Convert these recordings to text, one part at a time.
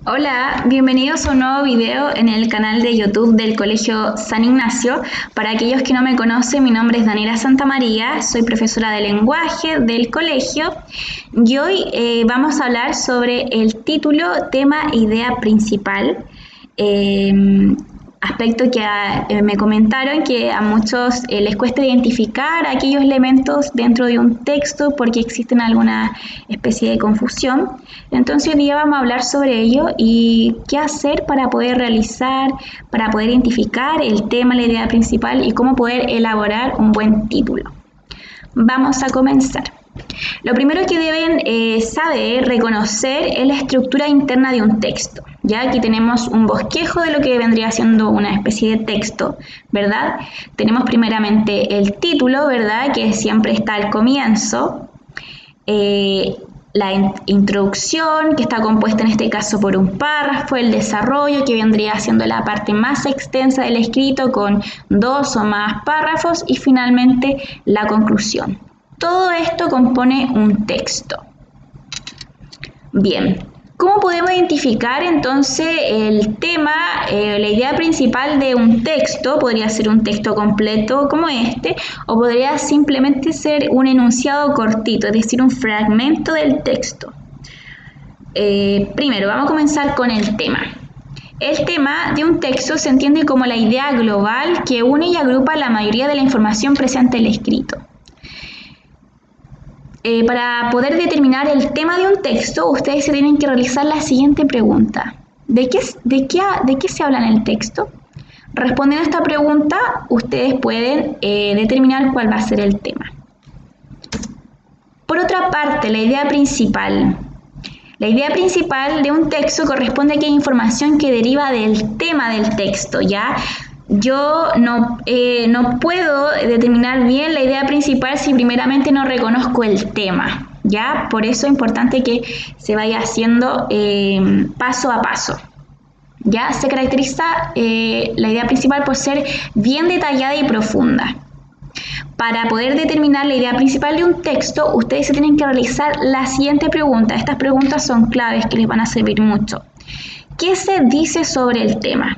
Hola, bienvenidos a un nuevo video en el canal de YouTube del Colegio San Ignacio. Para aquellos que no me conocen, mi nombre es Daniela Santamaría, soy profesora de lenguaje del colegio y hoy vamos a hablar sobre el título, tema e idea principal. Aspecto que me comentaron que a muchos les cuesta identificar aquellos elementos dentro de un texto porque existen alguna especie de confusión. Entonces hoy día vamos a hablar sobre ello y qué hacer para poder realizar, para poder identificar el tema, la idea principal y cómo poder elaborar un buen título. Vamos a comenzar. Lo primero que deben saber, reconocer es la estructura interna de un texto. Ya aquí tenemos un bosquejo de lo que vendría siendo una especie de texto, ¿verdad? Tenemos primeramente el título, ¿verdad? Que siempre está al comienzo. La introducción, que está compuesta en este caso por un párrafo, el desarrollo, que vendría siendo la parte más extensa del escrito con 2 o más párrafos, y finalmente la conclusión. Todo esto compone un texto. Bien, ¿cómo podemos identificar entonces el tema, la idea principal de un texto? Podría ser un texto completo como este, o podría simplemente ser un enunciado cortito, es decir, un fragmento del texto. Primero, vamos a comenzar con el tema. El tema de un texto se entiende como la idea global que une y agrupa la mayoría de la información presente en el escrito. Para poder determinar el tema de un texto, ustedes se tienen que realizar la siguiente pregunta. ¿De qué se habla en el texto? Respondiendo a esta pregunta, ustedes pueden determinar cuál va a ser el tema. Por otra parte, la idea principal. La idea principal de un texto corresponde a aquella información que deriva del tema del texto, ¿ya? Yo no puedo determinar bien la idea principal si primeramente no reconozco el tema, ¿ya? Por eso es importante que se vaya haciendo paso a paso, ¿ya? Se caracteriza la idea principal por ser bien detallada y profunda. Para poder determinar la idea principal de un texto, ustedes se tienen que realizar la siguiente pregunta. Estas preguntas son claves que les van a servir mucho. ¿Qué se dice sobre el tema?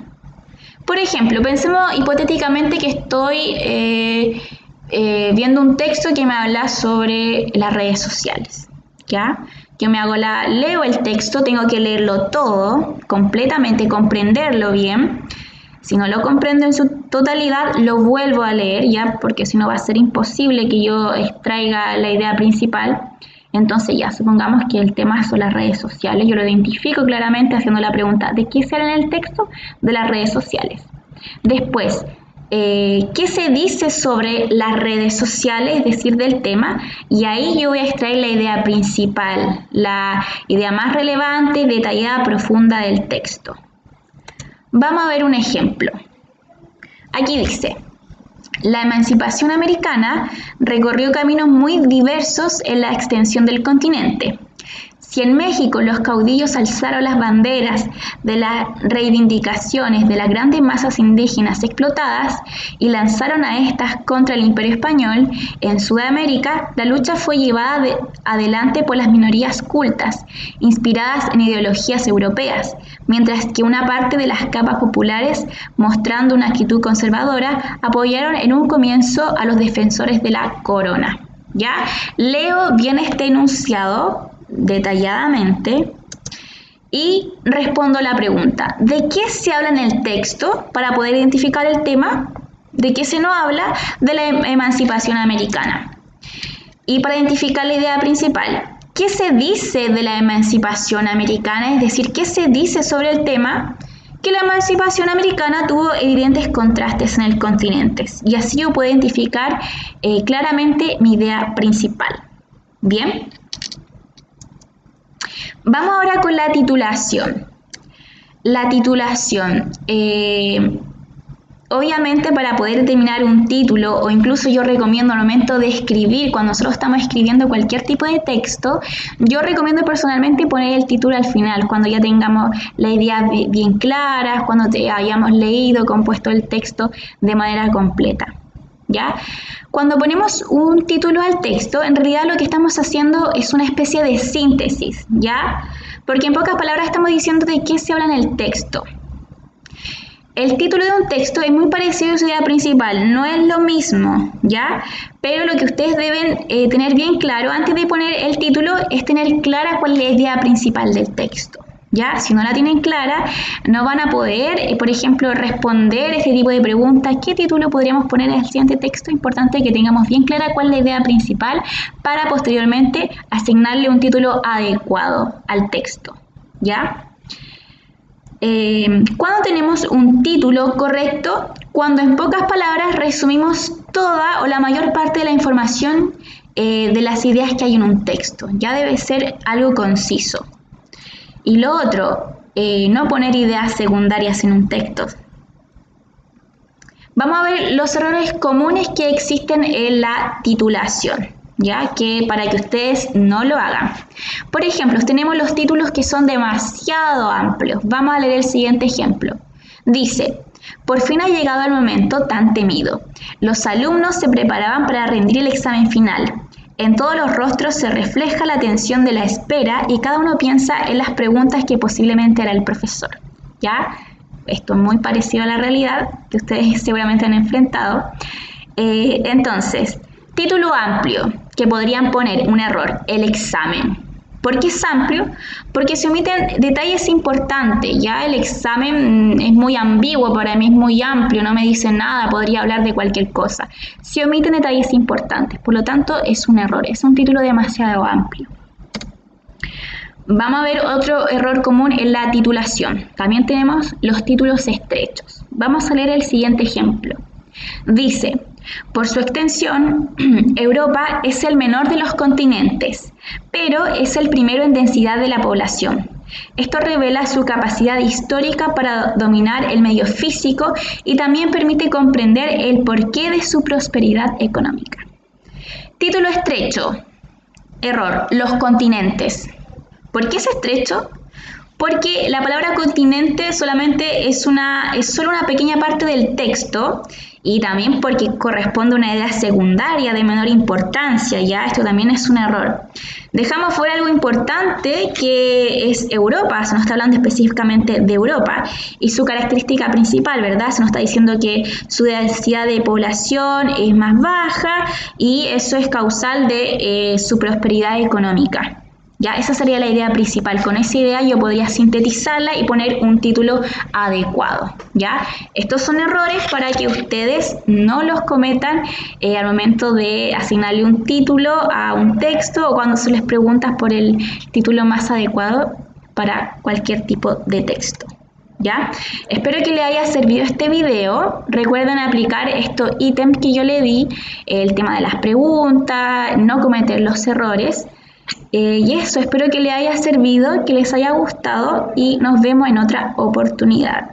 Por ejemplo, pensemos hipotéticamente que estoy viendo un texto que me habla sobre las redes sociales, ¿ya? Yo leo el texto, tengo que leerlo todo, completamente, comprenderlo bien. Si no lo comprendo en su totalidad, lo vuelvo a leer, ¿ya? Porque si no va a ser imposible que yo extraiga la idea principal. Entonces ya, supongamos que el tema son las redes sociales. Yo lo identifico claramente haciendo la pregunta, ¿de qué se habla en el texto? De las redes sociales. Después, ¿qué se dice sobre las redes sociales? Es decir, del tema. Y ahí yo voy a extraer la idea principal, la idea más relevante, detallada, profunda del texto. Vamos a ver un ejemplo. Aquí dice: la emancipación americana recorrió caminos muy diversos en la extensión del continente. Si en México los caudillos alzaron las banderas de las reivindicaciones de las grandes masas indígenas explotadas y lanzaron a estas contra el Imperio Español, en Sudamérica la lucha fue llevada adelante por las minorías cultas, inspiradas en ideologías europeas, mientras que una parte de las capas populares, mostrando una actitud conservadora, apoyaron en un comienzo a los defensores de la corona. ¿Ya? Leo bien este enunciado detalladamente y respondo la pregunta: ¿de qué se habla en el texto? Para poder identificar el tema. ¿De qué se nos habla? De la emancipación americana. Y para identificar la idea principal, ¿qué se dice de la emancipación americana? Es decir, ¿qué se dice sobre el tema? Que la emancipación americana tuvo evidentes contrastes en el continente, y así yo puedo identificar claramente mi idea principal. Bien. Vamos ahora con la titulación. La titulación, obviamente para poder determinar un título, o incluso yo recomiendo al momento de escribir, cuando nosotros estamos escribiendo cualquier tipo de texto, yo recomiendo personalmente poner el título al final, cuando ya tengamos la idea bien clara, cuando hayamos leído, compuesto el texto de manera completa. ¿Ya? Cuando ponemos un título al texto, en realidad lo que estamos haciendo es una especie de síntesis, ¿ya? Porque en pocas palabras estamos diciendo de qué se habla en el texto. El título de un texto es muy parecido a su idea principal, no es lo mismo, ¿ya? Pero lo que ustedes deben tener bien claro antes de poner el título es tener clara cuál es la idea principal del texto, ¿ya? Si no la tienen clara, no van a poder, por ejemplo, responder este tipo de preguntas. ¿Qué título podríamos poner en el siguiente texto? Importante que tengamos bien clara cuál es la idea principal para posteriormente asignarle un título adecuado al texto, ¿ya? ¿Cuándo tenemos un título correcto? Cuando en pocas palabras resumimos toda o la mayor parte de la información de las ideas que hay en un texto. Ya debe ser algo conciso. Y lo otro, no poner ideas secundarias en un texto. Vamos a ver los errores comunes que existen en la titulación, ya que para que ustedes no lo hagan. Por ejemplo, tenemos los títulos que son demasiado amplios. Vamos a leer el siguiente ejemplo. Dice: por fin ha llegado el momento tan temido. Los alumnos se preparaban para rendir el examen final. En todos los rostros se refleja la tensión de la espera y cada uno piensa en las preguntas que posiblemente hará el profesor. ¿Ya? Esto es muy parecido a la realidad que ustedes seguramente han enfrentado. Entonces, título amplio, que podrían poner un error, el examen. ¿Por qué es amplio? Porque se omiten detalles importantes. Ya el examen es muy ambiguo, para mí es muy amplio, no me dice nada, podría hablar de cualquier cosa. Se omiten detalles importantes, por lo tanto es un error, es un título demasiado amplio. Vamos a ver otro error común en la titulación. También tenemos los títulos estrechos. Vamos a leer el siguiente ejemplo. Dice: por su extensión, Europa es el menor de los continentes, pero es el primero en densidad de la población. Esto revela su capacidad histórica para dominar el medio físico y también permite comprender el porqué de su prosperidad económica. Título estrecho. Error. Los continentes. ¿Por qué es estrecho? Porque la palabra continente solamente es solo una pequeña parte del texto, y también porque corresponde a una idea secundaria de menor importancia, ya esto también es un error. Dejamos fuera algo importante que es Europa, se nos está hablando específicamente de Europa y su característica principal, ¿verdad? Se nos está diciendo que su densidad de población es más baja y eso es causal de su prosperidad económica. Ya, esa sería la idea principal. Con esa idea yo podría sintetizarla y poner un título adecuado. ¿Ya? Estos son errores para que ustedes no los cometan al momento de asignarle un título a un texto o cuando se les pregunta por el título más adecuado para cualquier tipo de texto. ¿Ya? Espero que les haya servido este video. Recuerden aplicar estos ítems que yo le di, el tema de las preguntas, no cometer los errores. Y eso, espero que les haya servido, que les haya gustado y nos vemos en otra oportunidad.